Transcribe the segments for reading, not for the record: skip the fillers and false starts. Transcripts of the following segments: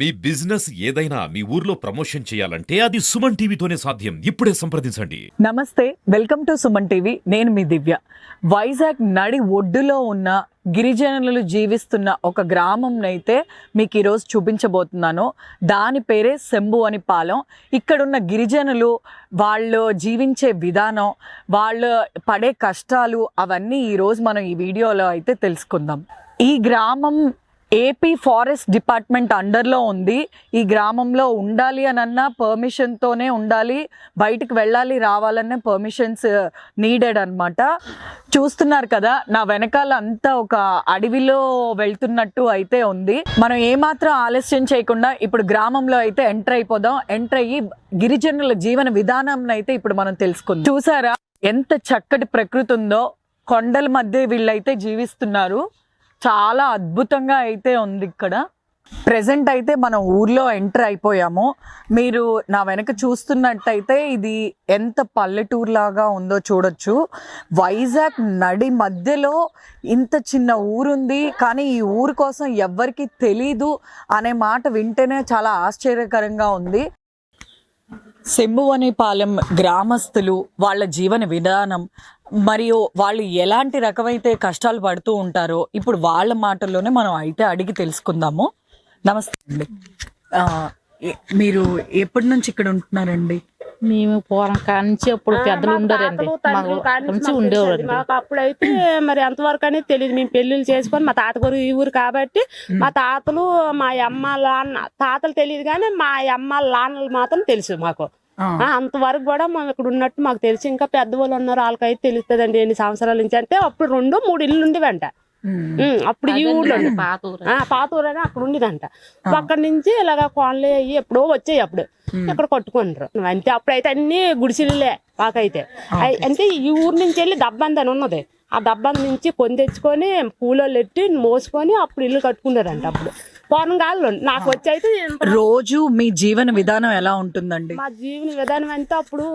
మీ business ఏదైనా మీ ఊర్లో promotion చేయాలంటే అది సుమన్ టీవీతోనే సాధ్యం. ఇప్పుడే సంప్రదించండి. నమస్తే, వెల్కమ్ టు సుమన్ టీవీ. నేను మీ దివ్య. వైజాగ్ నడి ఒడ్డులో ఉన్న గిరిజనులు జీవిస్తున్న ఒక గ్రామంనైతే మీకు ఈరోజు చూపించబోతున్నాను. దాని పేరే శంభు అని పాలెం. ఇక్కడున్న గిరిజనులు వాళ్ళు జీవించే విధానం, వాళ్ళు పడే కష్టాలు అవన్నీ ఈరోజు మనం ఈ వీడియోలో అయితే తెలుసుకుందాం. ఈ గ్రామం ఏపీ ఫారెస్ట్ డిపార్ట్మెంట్ అండర్లో ఉంది. ఈ గ్రామంలో ఉండాలి అనన్నా పర్మిషన్తోనే ఉండాలి, బయటకు వెళ్ళాలి రావాలనే పర్మిషన్స్ నీడెడ్ అనమాట. చూస్తున్నారు కదా, నా వెనకాల అంతా ఒక అడవిలో వెళ్తున్నట్టు అయితే ఉంది. మనం ఏమాత్రం ఆలస్యం చేయకుండా ఇప్పుడు గ్రామంలో అయితే ఎంటర్ అయిపోదాం. ఎంటర్ అయ్యి గిరిజనుల జీవన విధానం అయితే ఇప్పుడు మనం తెలుసుకుందాం. చూసారా ఎంత చక్కటి ప్రకృతి ఉందో, కొండల మధ్య వీళ్ళైతే జీవిస్తున్నారు. చాలా అద్భుతంగా అయితే ఉంది ఇక్కడ. ప్రెజెంట్ అయితే మనం ఊర్లో ఎంటర్ అయిపోయాము. మీరు నా వెనక చూస్తున్నట్టయితే ఇది ఎంత పల్లెటూరు లాగా ఉందో చూడొచ్చు. వైజాగ్ నడి మధ్యలో ఇంత చిన్న ఊరుంది, కానీ ఈ ఊరు కోసం ఎవ్వరికి తెలీదు అనే మాట వింటేనే చాలా ఆశ్చర్యకరంగా ఉంది. శంభువనిపాలెం గ్రామస్తులు వాళ్ళ జీవన విధానం మరియు వాళ్ళు ఎలాంటి రకమైతే కష్టాలు పడుతూ ఉంటారో ఇప్పుడు వాళ్ళ మాటల్లోనే మనం అయితే అడిగి తెలుసుకుందాము. నమస్తే అండి, మీరు ఎప్పటి నుంచి ఇక్కడ ఉంటున్నారండి? మేము పూర్వం కానించి అప్పుడు పెద్దలు ఉండరండి, నుంచి ఉండేవారు. మాకు అప్పుడైతే మరి ఎంతవరకు అనేది తెలియదు. మేము పెళ్లిళ్ళు చేసుకొని మా తాతగారు ఈ ఊరు కాబట్టి మా తాతలు మా అమ్మ లాన్న తాతలు తెలియదు, కానీ మా అమ్మ లాన్నలు మాత్రం తెలుసు మాకు. అంతవరకు కూడా మనం ఇక్కడ ఉన్నట్టు మాకు తెలిసి, ఇంకా పెద్దవాళ్ళు ఉన్నారు వాళ్ళకైతే తెలుస్తుందండి ఎన్ని సంవత్సరాల నుంచి. అంటే అప్పుడు 2-3 ఇల్లు ఉండేవంట అప్పుడు ఈ ఊళ్ళో. పాత ఊరు అని అక్కడ ఉండేదంట. అక్కడి నుంచి ఇలాగ కోన్లే అయ్యి ఎప్పుడో వచ్చాయి, అప్పుడు ఇక్కడ కొట్టుకుంటారు అంతే. అప్పుడైతే అన్ని గుడిసెలే మాకైతే. అంటే ఈ ఊరు నుంచి వెళ్ళి దబ్బంది అని ఉన్నది, ఆ దబ్బంది నుంచి కొని తెచ్చుకొని పూలలో ఎట్టి మోసుకొని అప్పుడు ఇల్లు కట్టుకున్నారంట. అప్పుడు పూర్వంగాల్లో నాకు వచ్చి అయితే రోజు మీ జీవన విధానం ఎలా ఉంటుందండి? మా జీవన విధానం అంటే అప్పుడు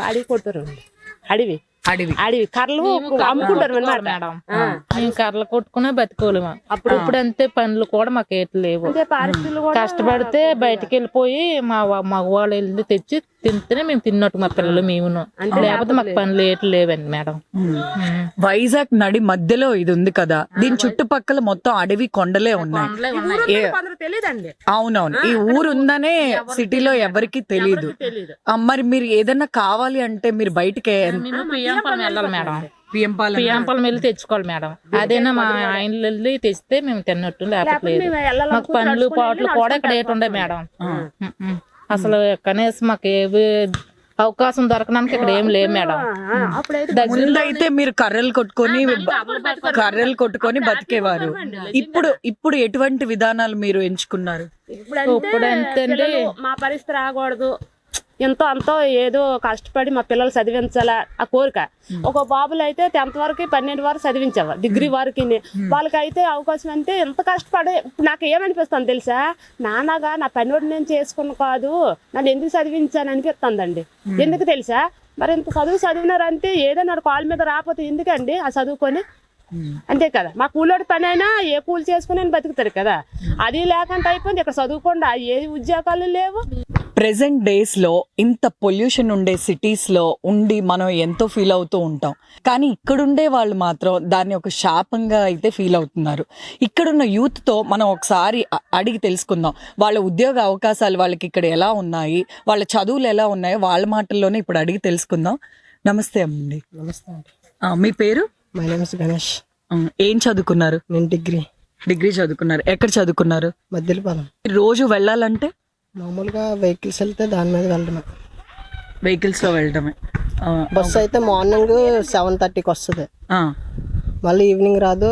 అడవి కొడతారు, అడవి కర్రలు అమ్ముకుంటారు అన్నమాట మేడం. మేము కర్రలు కొట్టుకునే బతికోలేము అప్పుడు. ఇప్పుడు అంతే పనులు కూడా మాకు ఏట్లు లేవు. కష్టపడితే బయటకు వెళ్ళిపోయి మా మగవాళ్ళు వెళ్ళి తెచ్చి తింటేనే మేము తిన్నట్టు మా పిల్లలు మేమును, లేకపోతే మాకు పనులు ఏట్లు లేవండి మేడం. వైజాగ్ నడి మధ్యలో ఇది ఉంది కదా, దీని చుట్టుపక్కల మొత్తం అడవి కొండలే ఉన్నాయి. తెలీదండి. అవునవును, ఈ ఊరు ఉందనే సిటీలో ఎవరికి తెలీదు. మరి మీరు ఏదన్నా కావాలి అంటే మీరు బయటకి పిఎంపాలెం వెళ్ళాలి మేడం. పిఎంపాలెం వెళ్ళి తెచ్చుకోవాలి మేడం. అదేనా మా ఆయన వెళ్ళి తెస్తే మేము తిన్నట్టు, లేకపోతే మాకు పండ్లు పాటలు కూడా ఇక్కడ ఏటి ఉండే మేడం. అసలు కనీసం మాకు ఏవి అవకాశం దొరకడానికి ఇక్కడ ఏం లేవు మేడం. ముందైతే మీరు కర్రలు కొట్టుకొని బతికేవారు. ఇప్పుడు ఎటువంటి విధానాలు మీరు ఎంచుకున్నారు? ఇప్పుడు ఎంతండి, మా పరిస్థితి రాకూడదు, ఎంతో అంతో ఏదో కష్టపడి మా పిల్లలు చదివించాలా ఆ కోరిక. ఒక బాబులు అయితే 10th వరకు 12 వరకు చదివించావా, డిగ్రీ వరకు. వాళ్ళకైతే అవకాశం అంటే ఎంత కష్టపడి నాకు ఏమనిపిస్తుంది తెలుసా, నాన్నగా నా పనివాడు నేను చేసుకున్న కాదు, నన్ను ఎందుకు చదివించాను అనిపిస్తుందండి. ఎందుకు తెలుసా, మరి ఇంత చదివినారంటే ఏదైనా కాళ్ళ మీద రాకపోతే ఎందుకండి ఆ చదువుకొని? అంతే కదా, మా కూలోడి పని అయినా ఏ కూలి చేసుకుని బతుకుతారు కదా, అది లేకుండా అయిపోయింది. ఇక్కడ చదువుకుండా ఏ ఉద్యోగాలు లేవు. ప్రెసెంట్ డేస్ లో ఇంత పొల్యూషన్ ఉండే సిటీస్ లో ఉండి మనం ఎంతో ఫీల్ అవుతూ ఉంటాం, కానీ ఇక్కడుండే వాళ్ళు మాత్రం దాన్ని ఒక శాపంగా అయితే ఫీల్ అవుతున్నారు. ఇక్కడున్న యూత్ తో మనం ఒకసారి అడిగి తెలుసుకుందాం, వాళ్ళ ఉద్యోగ అవకాశాలు వాళ్ళకి ఇక్కడ ఎలా ఉన్నాయి, వాళ్ళ చదువులు ఎలా ఉన్నాయో వాళ్ళ మాటల్లోనే ఇప్పుడు అడిగి తెలుసుకుందాం. నమస్తే అండి. నమస్తే. మీ పేరు? My name is Ganesh. ఏం చదువుకున్నారు? నేను డిగ్రీ చదువుకున్నారు. ఎక్కడ చదువుకున్నారు? మధ్యలపాలెం. రోజు వెళ్ళాలంటే మామూలుగా వెహికల్స్ వెళ్తే దాని మీద వెళ్ళడమే, వెహికల్స్ లో వెళ్ళడమే. బస్సు అయితే మార్నింగ్ 7:30కి వస్తుంది, మళ్ళీ ఈవినింగ్ రాదు.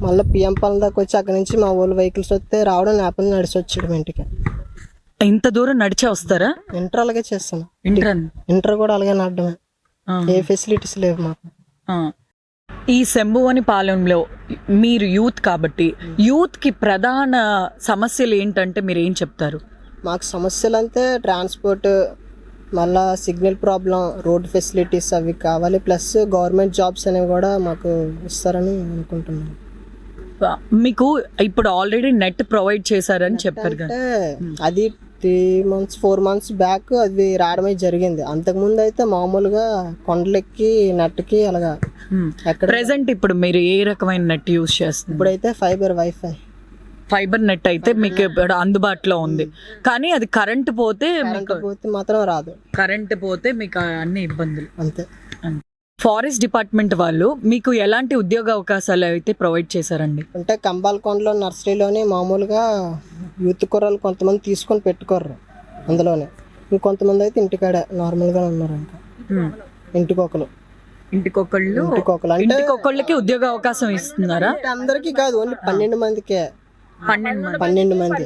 మళ్ళీ పిఎంపాలెం దాకా వచ్చి అక్కడి నుంచి మా ఊళ్ళో వెహికల్స్ వస్తే రావడం, లేకపోతే నడిచి వచ్చేయడం ఇంటికి. ఇంత దూరం నడిచే వస్తారా? ఇంటర్ అలాగే చేస్తాను. ఇంటర్ కూడా అలాగే నడడమే, ఏ ఫెసిలిటీస్ లేవు మాకు. ఈ శంభువనిపాలెంలో మీరు యూత్ కాబట్టి యూత్ కి ప్రధాన సమస్యలు ఏంటంటే మీరు ఏం చెప్తారు? మాకు సమస్యలు అంతే ట్రాన్స్పోర్ట్, మళ్ళా సిగ్నల్ ప్రాబ్లం, రోడ్ ఫెసిలిటీస్ అవి కావాలి. ప్లస్ గవర్నమెంట్ జాబ్స్ అనేవి కూడా మాకు ఇస్తారని అనుకుంటున్నాను. మీకు ఇప్పుడు ఆల్రెడీ నెట్ ప్రొవైడ్ చేశారని చెప్పారు కదా. అంటే అది 4 months బ్యాక్ అది రావడమే జరిగింది. అంతకుముందు అయితే మామూలుగా కొండలెక్కి నెట్కి అలాగా ఎక్కడ. ప్రెసెంట్ ఇప్పుడు మీరు ఏ రకమైన నెట్ యూజ్ చేస్తున్నారు? ఇప్పుడైతే ఫైబర్ నెట్ అయితే మీకు ఇప్పుడు అందుబాటులో ఉంది, కానీ అది కరెంట్ పోతే మాత్రం రాదు. కరెంట్ పోతే మీకు అన్ని ఇబ్బందులు. అంతే. ఫారెస్ట్ డిపార్ట్మెంట్ వాళ్ళు మీకు ఎలాంటి ఉద్యోగ అవకాశాలు అయితే ప్రొవైడ్ చేశారండి? అంటే కంబాలకొండలో నర్సరీలోనే మామూలుగా యూత్ కుర్రలు కొంతమంది తీసుకొని పెట్టుకోర్రు అందులోనే. ఇంకొంతమంది అయితే ఇంటికాడ నార్మల్గా ఉన్నారు. ఇంకా ఇంటికొకరు అంటే ఇంటికొకళ్ళకి ఉద్యోగ అవకాశం ఇస్తున్నారా? అందరికీ కాదు, ఓన్లీ 12 మందికే. 12 మంది. 12 మంది.